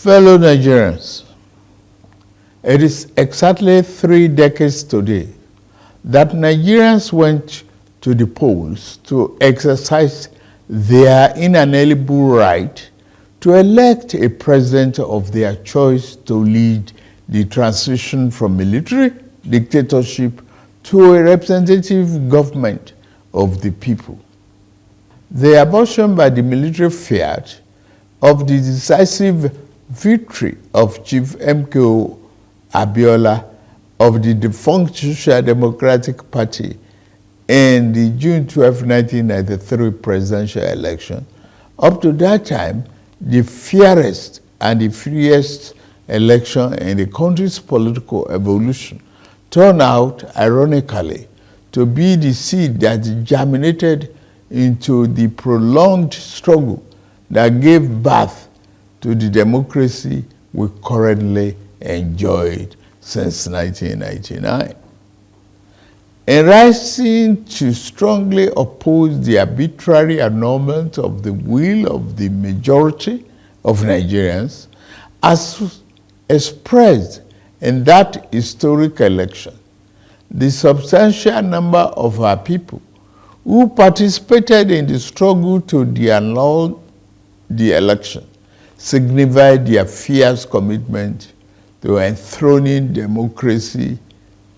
Fellow Nigerians, it is exactly 3 decades today that Nigerians went to the polls to exercise their inalienable right to elect a president of their choice to lead the transition from military dictatorship to a representative government of the people. The abortion by the military fiat of the decisive victory of Chief MKO Abiola of the defunct Social Democratic Party in the June 12, 1993 presidential election, up to that time, the fairest and the freest election in the country's political evolution, turned out, ironically, to be the seed that germinated into the prolonged struggle that gave birth to the democracy we currently enjoyed since 1999. In rising to strongly oppose the arbitrary annulment of the will of the majority of Nigerians, as expressed in that historic election, the substantial number of our people who participated in the struggle to annul the election signified their fierce commitment to enthroning democracy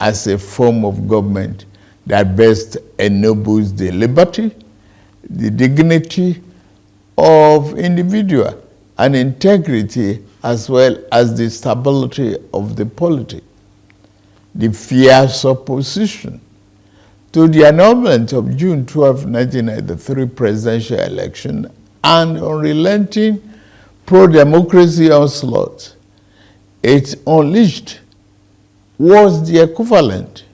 as a form of government that best ennobles the liberty, the dignity of individual, and integrity, as well as the stability of the polity. The fierce opposition to the annulment of June 12, 1993 presidential election and unrelenting pro-democracy onslaught it unleashed was the equivalent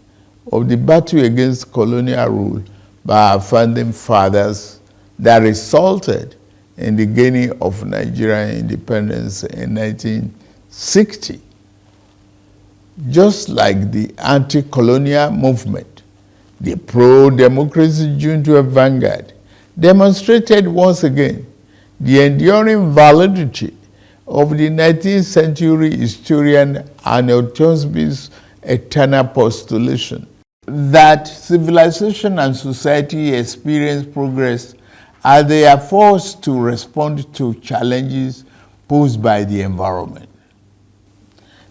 of the battle against colonial rule by our founding fathers that resulted in the gaining of Nigerian independence in 1960. Just like the anti-colonial movement, the pro-democracy June 12 vanguard demonstrated once again the enduring validity of the 19th century historian Arnold Toynbee's eternal postulation that civilization and society experience progress as they are forced to respond to challenges posed by the environment.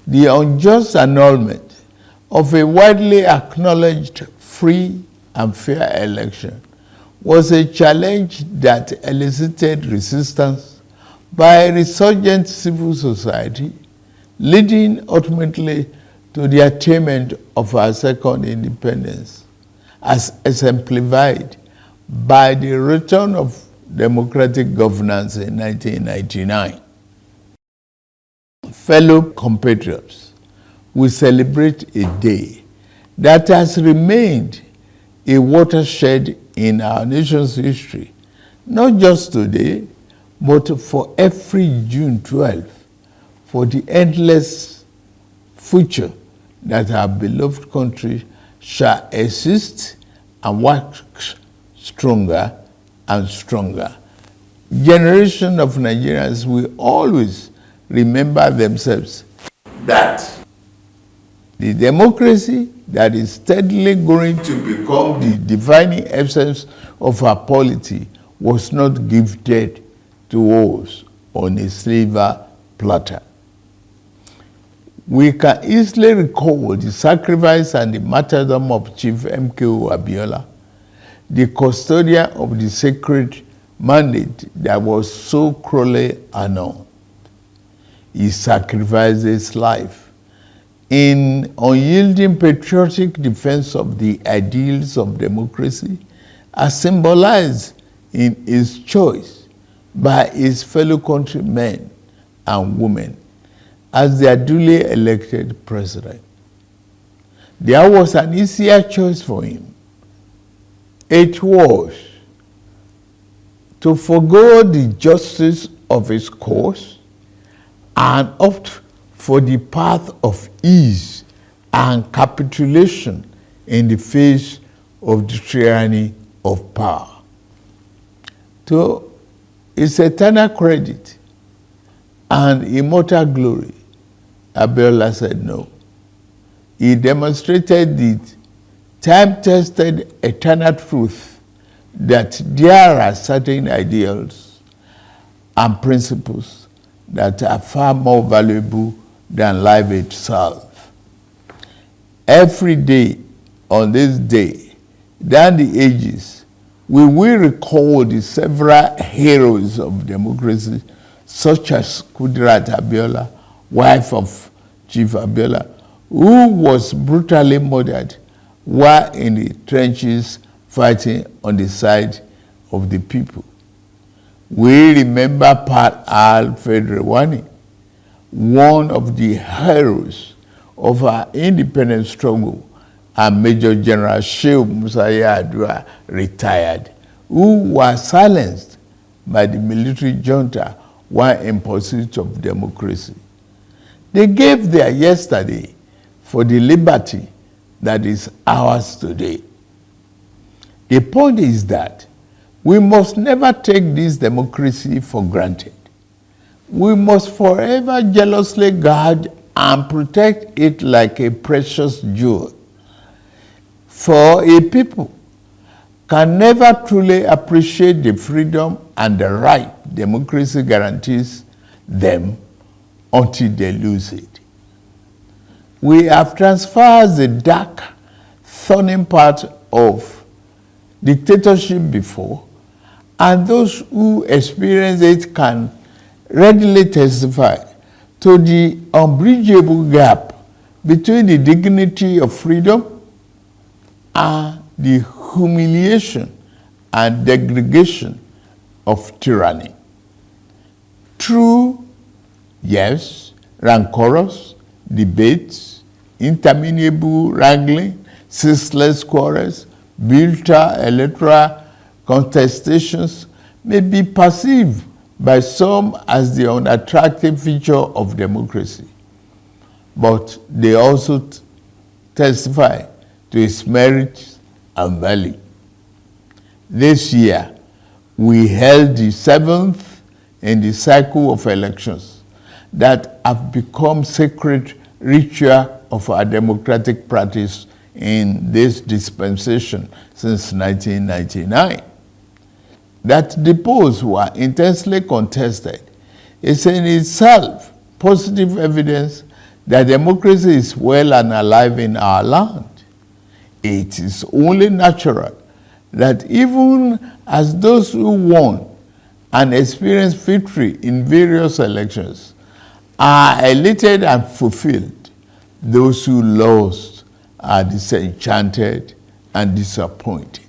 The unjust annulment of a widely acknowledged free and fair election was a challenge that elicited resistance by a resurgent civil society, leading ultimately to the attainment of our second independence, as exemplified by the return of democratic governance in 1999. Fellow compatriots, we celebrate a day that has remained a watershed in our nation's history, not just today, but for every June 12, for the endless future that our beloved country shall exist and work stronger and stronger. Generation of Nigerians will always remember themselves that the democracy that is steadily going to become the defining essence of our polity was not gifted to us on a silver platter. We can easily recall the sacrifice and the martyrdom of Chief MKO Abiola, the custodian of the sacred mandate that was so cruelly annulled. He sacrificed his life in unyielding patriotic defense of the ideals of democracy, as symbolized in his choice by his fellow countrymen and women as their duly elected president. There was an easier choice for him. It was to forgo the justice of his cause and opt for the path of ease and capitulation in the face of the tyranny of power. To his eternal credit, and immortal glory? Abiola said no. He demonstrated the time-tested eternal truth that there are certain ideals and principles that are far more valuable than life itself. Every day on this day, down the ages, we will recall the several heroes of democracy, such as Kudirat Abiola, wife of Chief Abiola, who was brutally murdered while in the trenches fighting on the side of the people. We remember Pat Alfred Rewani, one of the heroes of our independence struggle, and Major General Shehu Musa Yar'Adua, retired, who was silenced by the military junta while in pursuit of democracy. They gave their yesterday for the liberty that is ours today. The point is that we must never take this democracy for granted. We must forever jealously guard and protect it like a precious jewel. For a people can never truly appreciate the freedom and the right democracy guarantees them until they lose it. We have transferred the dark, thorny part of dictatorship before, and those who experience it can readily testify to the unbridgeable gap between the dignity of freedom and the humiliation and degradation of tyranny. True, yes, rancorous debates, interminable wrangling, ceaseless quarrels, bitter electoral contestations may be perceived by some as the unattractive feature of democracy, but they also testify to its merits and value. This year, we held the 7th in the cycle of elections that have become sacred ritual of our democratic practice in this dispensation since 1999. That the polls were intensely contested is in itself positive evidence that democracy is well and alive in our land. It is only natural that even as those who won and experienced victory in various elections are elated and fulfilled, those who lost are disenchanted and disappointed.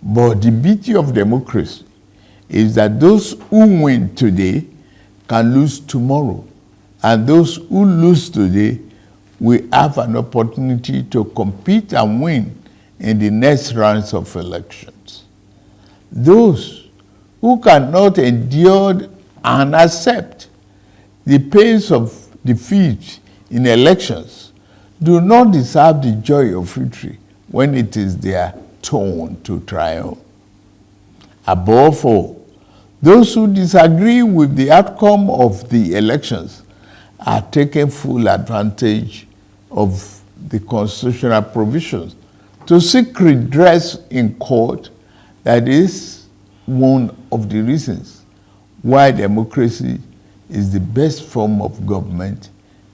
But the beauty of democracy is that those who win today can lose tomorrow, and those who lose today will have an opportunity to compete and win in the next rounds of elections. Those who cannot endure and accept the pains of defeat in elections do not deserve the joy of victory when it is their turn to triumph. Above all, those who disagree with the outcome of the elections are taking full advantage of the constitutional provisions to seek redress in court. That is one of the reasons why democracy is the best form of government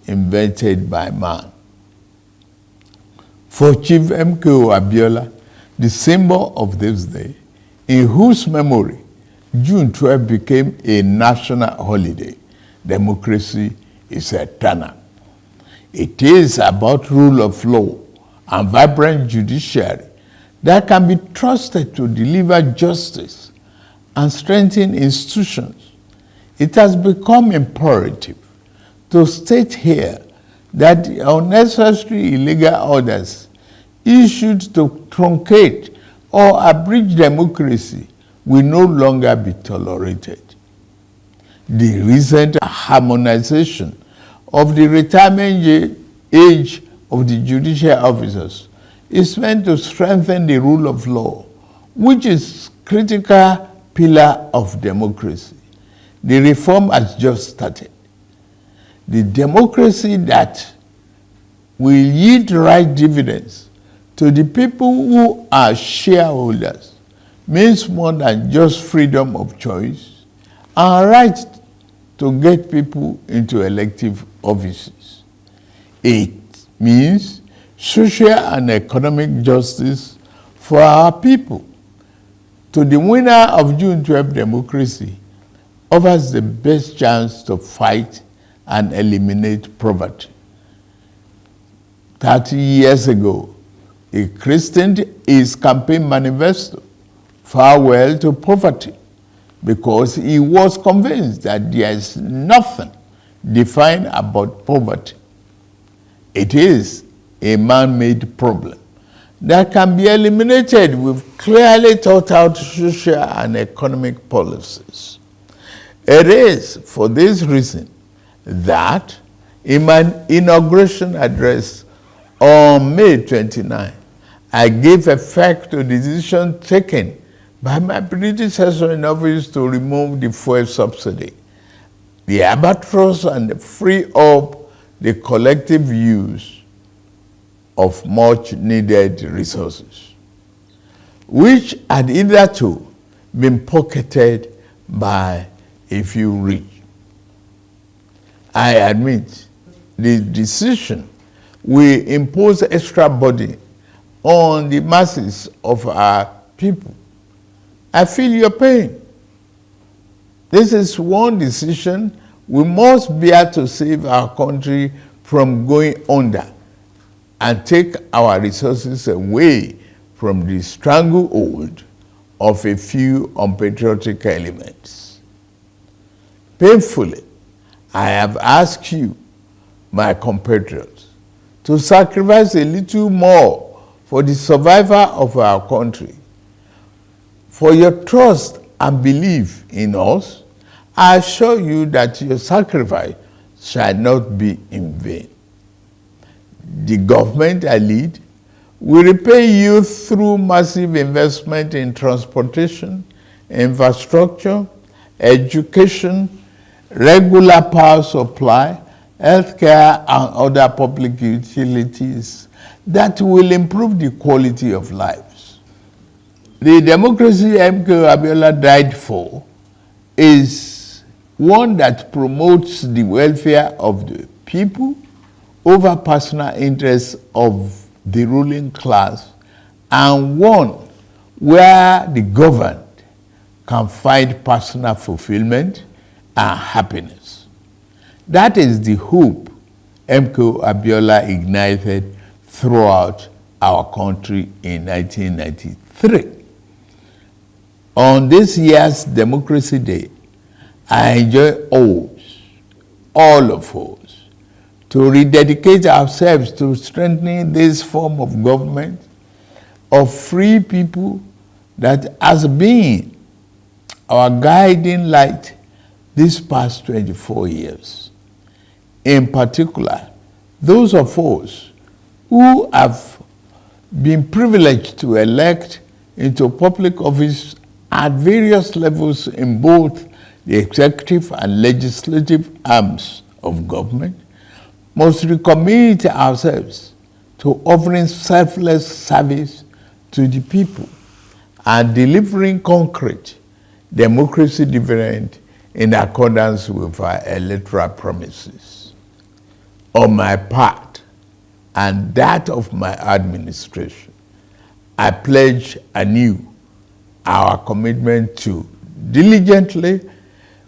invented by man. For Chief M.K.O. Abiola, the symbol of this day, in whose memory June 12 became a national holiday, democracy is eternal. It is about rule of law and vibrant judiciary that can be trusted to deliver justice and strengthen institutions. It has become imperative to state here that the unnecessary illegal orders issued to truncate or abridge democracy will no longer be tolerated. The recent harmonization of the retirement age of the judicial officers is meant to strengthen the rule of law, which is a critical pillar of democracy. The reform has just started, The democracy that will yield right dividends to the people who are shareholders means more than just freedom of choice and right to get people into elective offices. It means social and economic justice for our people. To the winner of June 12 democracy offers the best chance to fight and eliminate poverty. 30 years ago, he christened his campaign manifesto, Farewell to Poverty, because he was convinced that there is nothing defined about poverty. It is a man-made problem that can be eliminated with clearly thought out social and economic policies. It is for this reason that in my inauguration address on May 29, I gave effect to the decision taken by my predecessor in office to remove the fuel subsidy, the albatross, and free up the collective use of much needed resources, which had hitherto been pocketed by a few rich. I admit the decision will impose extra burden on the masses of our people. I feel your pain. This is one decision we must bear to save our country from going under and take our resources away from the stranglehold of a few unpatriotic elements. Painfully, I have asked you, my compatriots, to sacrifice a little more for the survival of our country. For your trust and belief in us, I assure you that your sacrifice shall not be in vain. The government I lead will repay you through massive investment in transportation, infrastructure, education, regular power supply, healthcare, and other public utilities that will improve the quality of lives. The democracy MK Abiola died for is one that promotes the welfare of the people over personal interests of the ruling class, and one where the governed can find personal fulfillment and happiness. That is the hope MK Abiola ignited throughout our country in 1993. On this year's Democracy Day, I enjoy all of us, to rededicate ourselves to strengthening this form of government of free people that has been our guiding light these past 24 years. In particular, those of us who have been privileged to elect into public office at various levels in both the executive and legislative arms of government must recommit ourselves to offering selfless service to the people and delivering concrete democracy dividend in accordance with our electoral promises. On my part and that of my administration, I pledge anew our commitment to diligently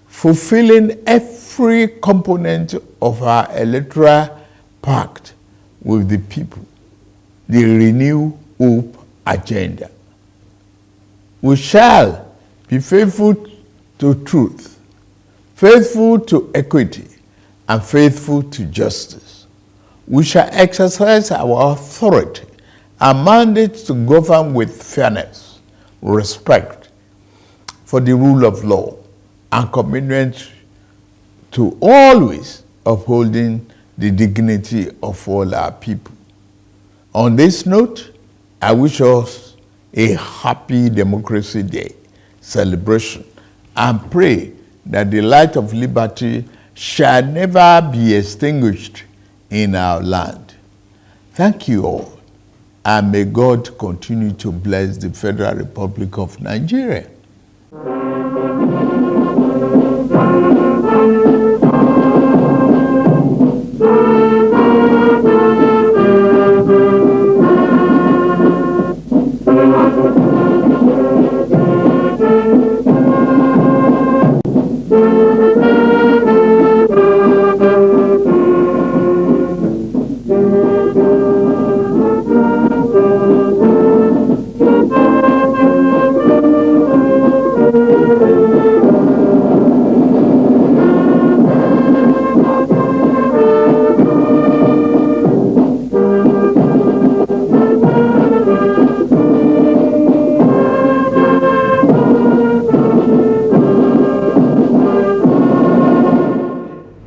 fulfilling every component of our electoral pact with the people, the Renew Hope agenda. We shall be faithful to truth, faithful to equity, and faithful to justice. We shall exercise our authority and mandate to govern with fairness, respect for the rule of law, and commitment to always upholding the dignity of all our people. On this note, I wish us a happy Democracy Day celebration and pray that the light of liberty shall never be extinguished in our land. Thank you all, and may God continue to bless the Federal Republic of Nigeria.